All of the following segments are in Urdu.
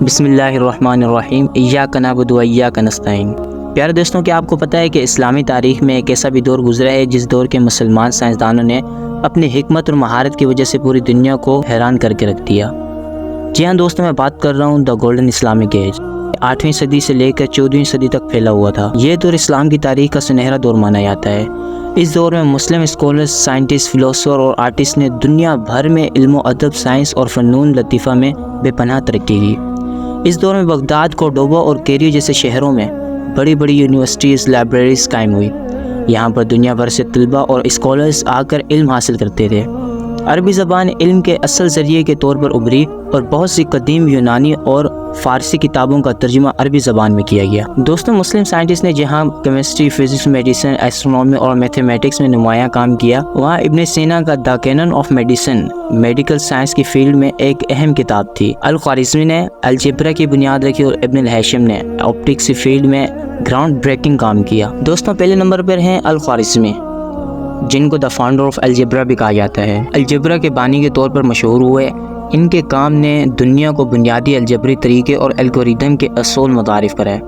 بسم اللہ الرحمن الرحیم، ایاک نعبد و ایاک نستعین۔ پیارے دوستوں، کیا آپ کو پتہ ہے کہ اسلامی تاریخ میں ایک ایسا بھی دور گزرا ہے جس دور کے مسلمان سائنسدانوں نے اپنی حکمت اور مہارت کی وجہ سے پوری دنیا کو حیران کر کے رکھ دیا؟ جی ہاں دوستوں، میں بات کر رہا ہوں دا گولڈن اسلامک ایج۔ 8ویں صدی سے لے کر 14ویں صدی تک پھیلا ہوا تھا۔ یہ دور اسلام کی تاریخ کا سنہرا دور مانا جاتا ہے۔ اس دور میں مسلم اسکالرز، سائنٹسٹ، فلاسفر اور آرٹسٹ نے دنیا بھر میں علم و ادب، سائنس اور فنون لطیفہ میں بے پناہ ترقی کی۔ اس دور میں بغداد، کورڈوبا اور کیریو جیسے شہروں میں بڑی بڑی یونیورسٹیز، لائبریریز قائم ہوئی۔ یہاں پر دنیا بھر سے طلباء اور اسکالرز آ کر علم حاصل کرتے تھے۔ عربی زبان علم کے اصل ذریعے کے طور پر ابھری اور بہت سی قدیم یونانی اور فارسی کتابوں کا ترجمہ عربی زبان میں کیا گیا۔ دوستوں، مسلم سائنٹسٹ نے جہاں کیمسٹری، فزکس، میڈیسن، ایسٹرونومی اور میتھمیٹکس میں نمایاں کام کیا، وہاں ابن سینا کا the canon of medicine medical science کی فیلڈ میں ایک اہم کتاب تھی۔ الخوارزمی نے الجبرا کی بنیاد رکھی اور ابن الہیثم نے آپٹکس کی فیلڈ میں گراؤنڈ بریکنگ کام کیا۔ دوستوں، پہلے نمبر پر ہیں الخوارزمی، جن کو دا فاؤنڈر آف الجبرا بھی کہا جاتا ہے۔ الجبرا کے بانی کے طور پر مشہور ہوئے۔ ان کے کام نے دنیا کو بنیادی الجبری طریقے اور الگوریدم کے اصول متعارف کرائے۔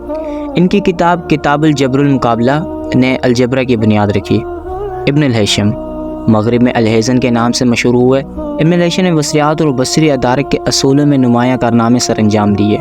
ان کی کتاب الجبر المقابلہ نے الجبرا کی بنیاد رکھی۔ ابن الہیثم مغرب میں الہیزن کے نام سے مشہور ہوئے۔ ابن الہیثم نے وسریات اور بصری ادارک کے اصولوں میں نمایاں کارنامے سر انجام دیے۔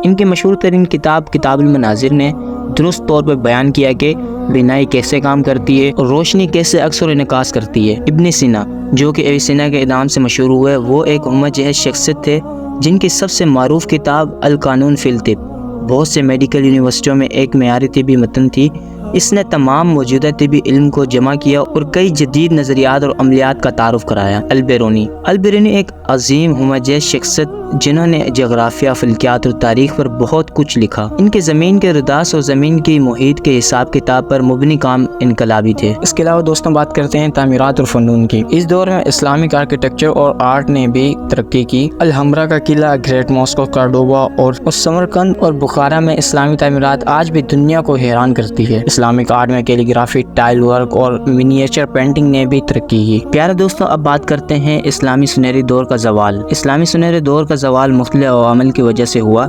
ان کی مشہور ترین کتاب المناظر نے درست طور پر بیان کیا کہ بینائی کیسے کام کرتی ہے اور روشنی کیسے عکس اور انعکاس کرتی ہے۔ ابن سینا، جو کہ اویسینا کے نام سے مشہور ہوئے، وہ ایک مجہز شخصیت تھے جن کی سب سے معروف کتاب القانون فی الطب بہت سے میڈیکل یونیورسٹیوں میں ایک معیاری طبی متن تھی۔ اس نے تمام موجودہ طبی علم کو جمع کیا اور کئی جدید نظریات اور عملیات کا تعارف کرایا۔ البیرونی ایک عظیم مجہز شخصیت جنہوں نے جغرافیہ، فلکیات اور تاریخ پر بہت کچھ لکھا۔ ان کے زمین کے رداس اور زمین کی محیط کے حساب کتاب پر مبنی کام انقلابی تھے۔ اس کے علاوہ دوستوں بات کرتے ہیں تعمیرات اور فنون کی۔ اس دور میں اسلامک آرکیٹیکچر اور آرٹ نے بھی ترقی کی۔ الحمرا کا قلعہ، گریٹ ماسکو، کارڈوبا اور سمرقند اور بخارا میں اسلامی تعمیرات آج بھی دنیا کو حیران کرتی ہے۔ اسلامک آرٹ میں کیلیگرافی، ٹائل ورک اور منیچر پینٹنگ نے بھی ترقی کی۔ پیارے دوستوں، اب بات کرتے ہیں اسلامی سنہری دور کا زوال۔ اسلامی سنہرے دور کا زوال مختلف عوامل کی وجہ سے ہوا،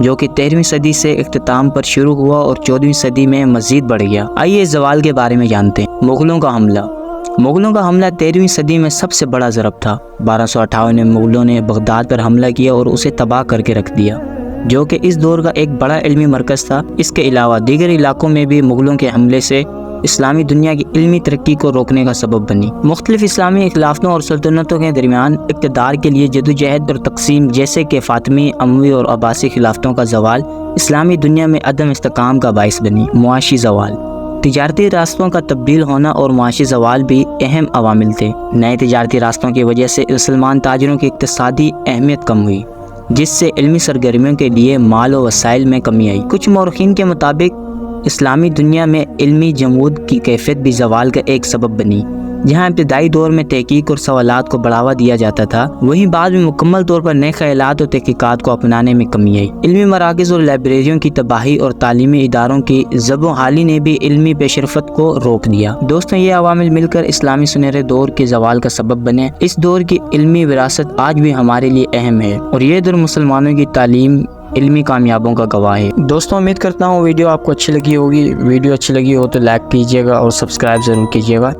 جو کہ 13ویں صدی سے اختتام پر شروع ہوا اور 14ویں صدی میں مزید بڑھ گیا۔ آئیے اس زوال کے بارے میں جانتے ہیں۔ مغلوں کا حملہ 13ویں صدی میں سب سے بڑا ضرب تھا۔ 1258 میں مغلوں نے بغداد پر حملہ کیا اور اسے تباہ کر کے رکھ دیا، جو کہ اس دور کا ایک بڑا علمی مرکز تھا۔ اس کے علاوہ دیگر علاقوں میں بھی مغلوں کے حملے سے اسلامی دنیا کی علمی ترقی کو روکنے کا سبب بنی۔ مختلف اسلامی خلافتوں اور سلطنتوں کے درمیان اقتدار کے لیے جدوجہد اور تقسیم، جیسے کہ فاطمی، اموی اور عباسی خلافتوں کا زوال اسلامی دنیا میں عدم استحکام کا باعث بنی۔ معاشی زوال، تجارتی راستوں کا تبدیل ہونا اور معاشی زوال بھی اہم عوامل تھے۔ نئے تجارتی راستوں کی وجہ سے مسلمان تاجروں کی اقتصادی اہمیت کم ہوئی، جس سے علمی سرگرمیوں کے لیے مال و وسائل میں کمی آئی۔ کچھ مورخین کے مطابق اسلامی دنیا میں علمی جمود کی کیفیت بھی زوال کا ایک سبب بنی۔ جہاں ابتدائی دور میں تحقیق اور سوالات کو بڑھاوا دیا جاتا تھا، وہیں بعد میں مکمل طور پر نئے خیالات اور تحقیقات کو اپنانے میں کمی آئی۔ علمی مراکز اور لائبریریوں کی تباہی اور تعلیمی اداروں کی زب و حالی نے بھی علمی پیش رفت کو روک دیا۔ دوستوں، یہ عوامل مل کر اسلامی سنہرے دور کے زوال کا سبب بنے۔ اس دور کی علمی وراثت آج بھی ہمارے لیے اہم ہے اور یہ دور مسلمانوں کی تعلیم، علمی کامیابوں کا گواہ ہے۔ دوستوں، امید کرتا ہوں ویڈیو آپ کو اچھی لگی ہوگی۔ ویڈیو اچھی لگی ہو تو لائک کیجیے گا اور سبسکرائب ضرور کیجیے گا۔